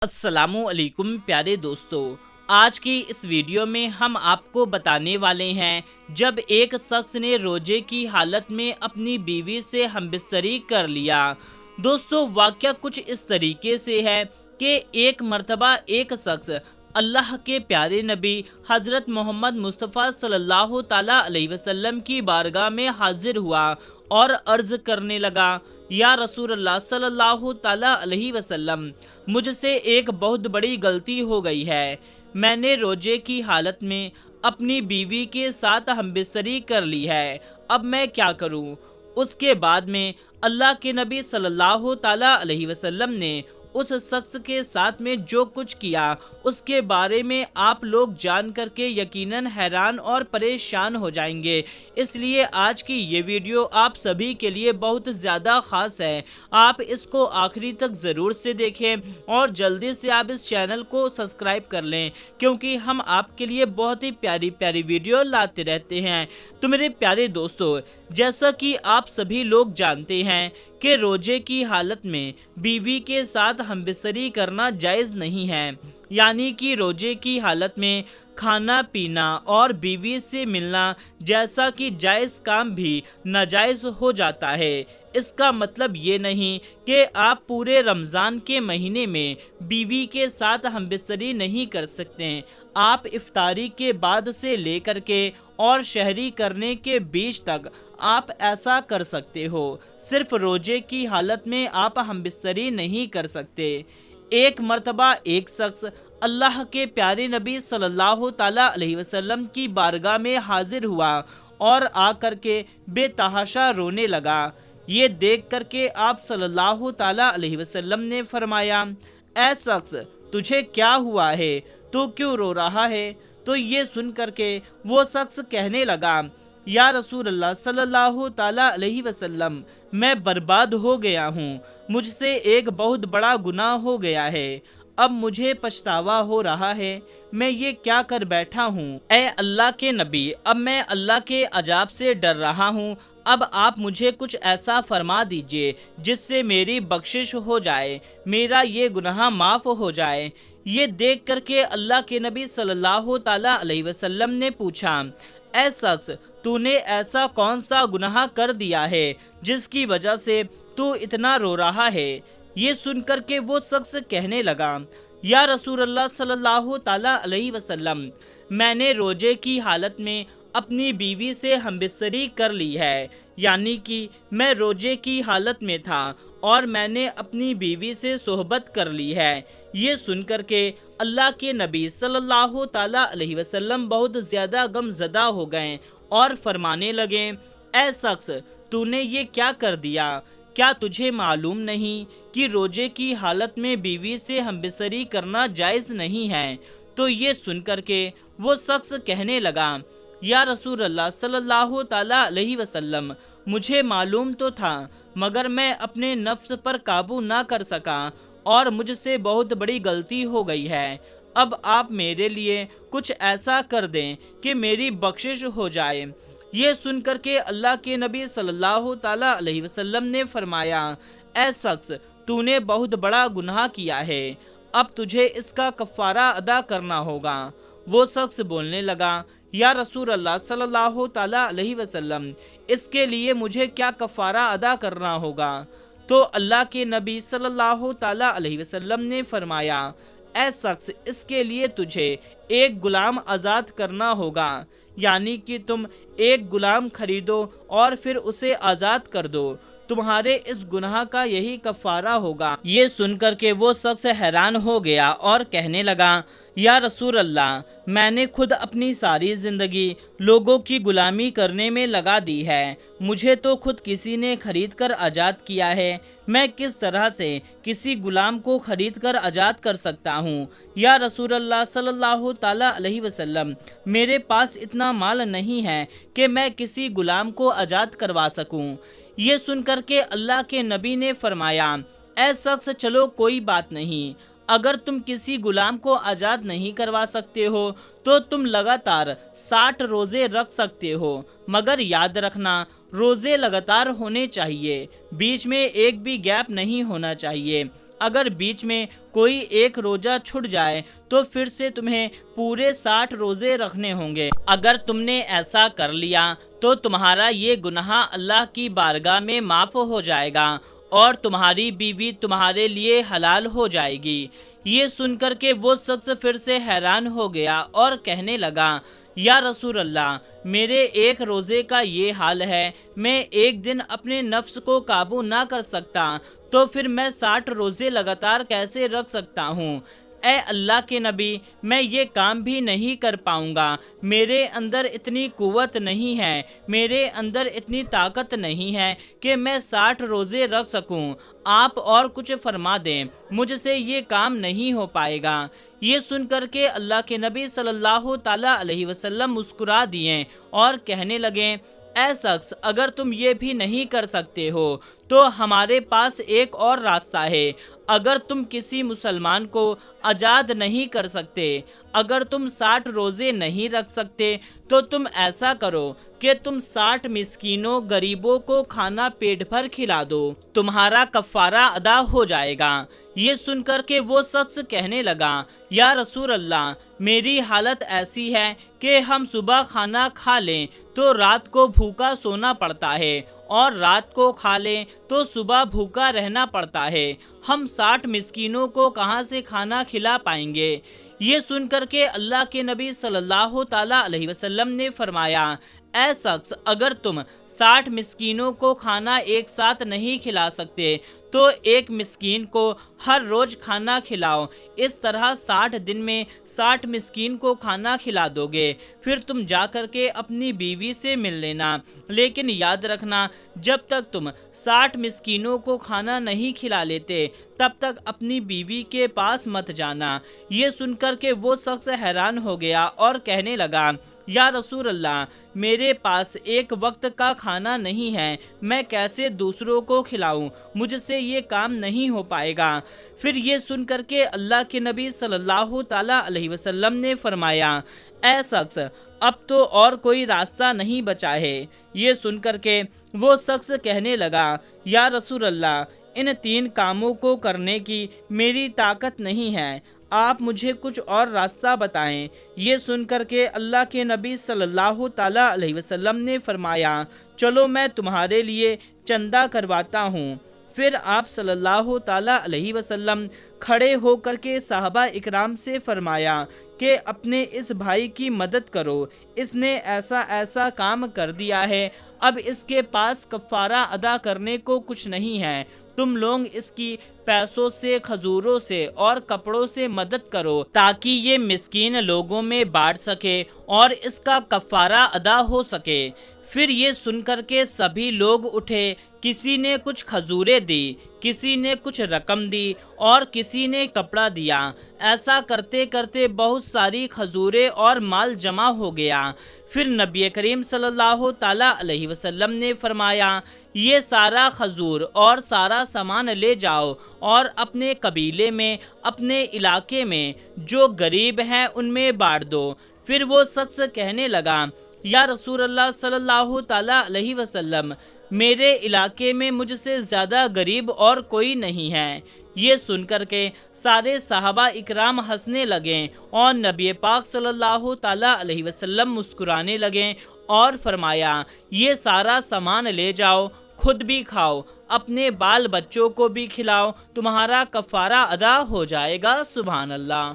अस्सलामुअलैकुम प्यारे दोस्तों। आज की इस वीडियो में हम आपको बताने वाले हैं जब एक शख्स ने रोजे की हालत में अपनी बीवी से हमबिस्तरी कर लिया। दोस्तों, वाक़या कुछ इस तरीके से है कि एक मर्तबा एक शख्स अल्लाह के प्यारे नबी हज़रत मोहम्मद मुस्तफ़ा सल्लल्लाहु ताला अलैहि वसल्लम की बारगाह में हाजिर हुआ और अर्ज़ करने लगा, या रसूल अल्लाह सल्लल्लाहु ताला अलैहि वसल्लम, मुझसे एक बहुत बड़ी गलती हो गई है। मैंने रोजे की हालत में अपनी बीवी के साथ हमबिस्तरी कर ली है। अब मैं क्या करूं? उसके बाद में अल्लाह के नबी सल्लल्लाहु ताला अलैहि वसल्लम ने उस शख्स के साथ में जो कुछ किया उसके बारे में आप लोग जान करके यकीनन हैरान और परेशान हो जाएंगे। इसलिए आज की ये वीडियो आप सभी के लिए बहुत ज़्यादा ख़ास है। आप इसको आखिरी तक ज़रूर से देखें और जल्दी से आप इस चैनल को सब्सक्राइब कर लें, क्योंकि हम आपके लिए बहुत ही प्यारी प्यारी वीडियो लाते रहते हैं। तो मेरे प्यारे दोस्तों, जैसा कि आप सभी लोग जानते हैं कि रोजे की हालत में बीवी के साथ हमबिस्तरी करना जायज़ नहीं है, यानी कि रोजे की हालत में खाना पीना और बीवी से मिलना जैसा कि जायज़ काम भी नाजायज़ हो जाता है। इसका मतलब ये नहीं कि आप पूरे रमज़ान के महीने में बीवी के साथ हमबिस्तरी नहीं कर सकते। आप इफ्तारी के बाद से लेकर के और शहरी करने के बीच तक आप ऐसा कर सकते हो। सिर्फ रोजे की हालत में आप हमबिस्तरी नहीं कर सकते। एक मर्तबा एक शख्स अल्लाह के प्यारे नबी सल्लल्लाहु ताला अलैहि वसल्लम की बारगाह में हाजिर हुआ और आकर के बेतहाशा रोने लगा। ये देख करके आप सल्लल्लाहु ताला अलैहि वसल्लम ने फरमाया, ऐ शख्स, तुझे क्या हुआ है? तू क्यों रो रहा है? तो ये सुन करके वो शख्स कहने लगा, या रसूल अल्लाह सल्लल्लाहु ताला अलैहि वसल्लम, मैं बर्बाद हो गया हूँ। मुझसे एक बहुत बड़ा गुनाह हो गया है। अब मुझे पछतावा हो रहा है। मैं ये क्या कर बैठा हूँ। ऐ अल्लाह के नबी, अब मैं अल्लाह के अजाब से डर रहा हूँ। अब आप मुझे कुछ ऐसा फरमा दीजिए जिससे मेरी बख्शिश हो जाए, मेरा ये गुनाह माफ़ हो जाए। ये देख करके अल्लाह के नबी सल्लल्लाहु ताला अलैहि वसल्लम ने पूछा, ऐ शख्स, तूने ऐसा कौन सा गुनाह कर दिया है जिसकी वजह से तू इतना रो रहा है? ये सुनकर के वो शख्स कहने लगा, या रसूल अल्लाह सल्लल्लाहु ताला अलैहि वसल्लम, मैंने रोजे की हालत में अपनी बीवी से हमबिस्तरी कर ली है, यानी कि मैं रोजे की हालत में था और मैंने अपनी बीवी से सोहबत कर ली है। ये सुनकर के अल्लाह के नबी सल्लल्लाहु ताला अलैहि वसल्लम बहुत ज़्यादा गमज़दा हो गए और फरमाने लगे, ऐ शख्स, तूने ये क्या कर दिया? क्या तुझे मालूम नहीं कि रोजे की हालत में बीवी से हमबिस्तरी करना जायज़ नहीं है? तो ये सुनकर के वो शख्स कहने लगा, या रसूल अल्लाह सल्लल्लाहु ताला अलैहि वसल्लम, मुझे मालूम तो था, मगर मैं अपने नफ्स पर काबू ना कर सका और मुझसे बहुत बड़ी गलती हो गई है। अब आप मेरे लिए कुछ ऐसा कर दें कि मेरी बख्शिश हो जाए। ये सुनकर के अल्लाह के नबी सल्लल्लाहु ताला अलैहि वसल्लम ने फरमाया, ऐ शख्स, तूने बहुत बड़ा गुनाह किया है। अब तुझे इसका कफ़ारा अदा करना होगा। वो शख्स बोलने लगा, या रसूल अल्लाह सल्लल्लाहु ताला अलैहि वसल्लम, इसके लिए मुझे क्या कफ़ारा अदा करना होगा? तो अल्लाह के नबी सल्लल्लाहु ताला अलैहि वसल्लम ने फरमाया, ऐ शख्स, इसके लिए तुझे एक गुलाम आज़ाद करना होगा, यानी कि तुम एक गुलाम खरीदो और फिर उसे आज़ाद कर दो। तुम्हारे इस गुनाह का यही कफ़ारा होगा। ये सुनकर के वो शख्स हैरान हो गया और कहने लगा, या रसूल अल्लाह, मैंने खुद अपनी सारी ज़िंदगी लोगों की गुलामी करने में लगा दी है। मुझे तो खुद किसी ने खरीद कर आज़ाद किया है। मैं किस तरह से किसी गुलाम को खरीद कर आज़ाद कर सकता हूँ? या रसूल अल्लाह सल्लल्लाहु ताला अलैहि वसल्लम, मेरे पास इतना माल नहीं है कि मैं किसी गुलाम को आज़ाद करवा सकूँ। ये सुनकर के अल्लाह के नबी ने फरमाया, ऐ शख्स, चलो कोई बात नहीं। अगर तुम किसी गुलाम को आज़ाद नहीं करवा सकते हो तो तुम लगातार 60 रोज़े रख सकते हो, मगर याद रखना रोज़े लगातार होने चाहिए, बीच में एक भी गैप नहीं होना चाहिए। اگر بیچ میں کوئی ایک روزہ چھٹ جائے تو پھر سے تمہیں پورے 60 روزے رکھنے ہوں گے۔ اگر تم نے ایسا کر لیا تو تمہارا یہ گناہ اللہ کی بارگاہ میں معاف ہو جائے گا اور تمہاری بیوی تمہارے لیے حلال ہو جائے گی۔ یہ سن کر کے وہ شخص پھر سے حیران ہو گیا اور کہنے لگا، یا رسول اللہ، میرے ایک روزے کا یہ حال ہے، میں ایک دن اپنے نفس کو قابو نہ کر سکتا تو پھر میں 60 روزے لگاتار کیسے رکھ سکتا ہوں؟ اے اللہ کے نبی، میں یہ کام بھی نہیں کر پاؤں گا، میرے اندر اتنی قوت نہیں ہے، میرے اندر اتنی طاقت نہیں ہے کہ میں 60 روزے رکھ سکوں۔ آپ اور کچھ فرما دیں، مجھ سے یہ کام نہیں ہو پائے گا۔ یہ سن کر کے اللہ کے نبی صلی اللہ تعالیٰ علیہ وسلم مسکرا دیے اور کہنے لگے، اے شخص، اگر تم یہ بھی نہیں کر سکتے ہو تو ہمارے پاس ایک اور راستہ ہے۔ اگر تم کسی مسلمان کو آزاد نہیں کر سکتے، اگر تم 60 روزے نہیں رکھ سکتے تو تم ایسا کرو کہ تم 60 مسکینوں غریبوں کو کھانا پیٹ بھر کھلا دو، تمہارا کفارہ ادا ہو جائے گا۔ یہ سن کر کے وہ شخص کہنے لگا، یا رسول اللہ، میری حالت ایسی ہے کہ ہم صبح کھانا کھا لیں تو رات کو بھوکا سونا پڑتا ہے اور رات کو کھا لیں تو صبح بھوکا رہنا پڑتا ہے، ہم 60 مسکینوں کو کہاں سے کھانا کھلا پائیں گے؟ یہ سن کر کے اللہ کے نبی صلی اللہ تعالیٰ علیہ وسلم نے فرمایا، اے شخص، اگر تم 60 مسکینوں کو کھانا ایک ساتھ نہیں کھلا سکتے تو ایک مسکین کو ہر روز کھانا کھلاؤ، اس طرح 60 دن میں 60 مسکین کو کھانا کھلا دو گے، پھر تم جا کر کے اپنی بیوی سے مل لینا، لیکن یاد رکھنا جب تک تم 60 مسکینوں کو کھانا نہیں کھلا لیتے تب تک اپنی بیوی کے پاس مت جانا۔ یہ سن کر کے وہ شخص حیران ہو گیا اور کہنے لگا، یا رسول اللہ، میرے پاس ایک وقت کا کھانا نہیں ہے، میں کیسے دوسروں کو کھلاؤں؟ مجھ سے یہ کام نہیں ہو پائے گا۔ پھر یہ سن کر کے اللہ کے نبی صلی اللہ تعالیٰ علیہ وسلم نے فرمایا، اے شخص، اب تو اور کوئی راستہ نہیں بچا ہے۔ یہ سن کر کے وہ شخص کہنے لگا، یا رسول اللہ، ان 3 کاموں کو کرنے کی میری طاقت نہیں ہے، آپ مجھے کچھ اور راستہ بتائیں۔ یہ سن کر کے اللہ کے نبی صلی اللہ تعالیٰ علیہ وسلم نے فرمایا، چلو میں تمہارے لیے چندہ کرواتا ہوں۔ پھر آپ صلی اللہ تعالیٰ علیہ وسلم کھڑے ہو کر کے صحابہ اکرام سے فرمایا کہ اپنے اس بھائی کی مدد کرو، اس نے ایسا ایسا کام کر دیا ہے، اب اس کے پاس کفارہ ادا کرنے کو کچھ نہیں ہے، تم لوگ اس کی پیسوں سے، کھجوروں سے اور کپڑوں سے مدد کرو تاکہ یہ مسکین لوگوں میں بانٹ سکے اور اس کا کفارہ ادا ہو سکے۔ پھر یہ سن کر کے سبھی لوگ اٹھے، کسی نے کچھ کھجوریں دی، کسی نے کچھ رقم دی اور کسی نے کپڑا دیا۔ ایسا کرتے کرتے بہت ساری کھجوریں اور مال جمع ہو گیا۔ پھر نبی کریم صلی اللہ تعالیٰ علیہ وسلم نے فرمایا، یہ سارا کھجور اور سارا سامان لے جاؤ اور اپنے قبیلے میں، اپنے علاقے میں جو غریب ہیں ان میں بانٹ دو۔ پھر وہ شخص کہنے لگا، یا رسول اللہ صلی اللہ تعالیٰ علیہ وسلم، میرے علاقے میں مجھ سے زیادہ غریب اور کوئی نہیں ہے۔ یہ سن کر کے سارے صحابہ اکرام ہنسنے لگے اور نبی پاک صلی اللہ تعالیٰ علیہ وسلم مسکرانے لگے اور فرمایا، یہ سارا سامان لے جاؤ، خود بھی کھاؤ، اپنے بال بچوں کو بھی کھلاؤ، تمہارا کفارہ ادا ہو جائے گا۔ سبحان اللہ۔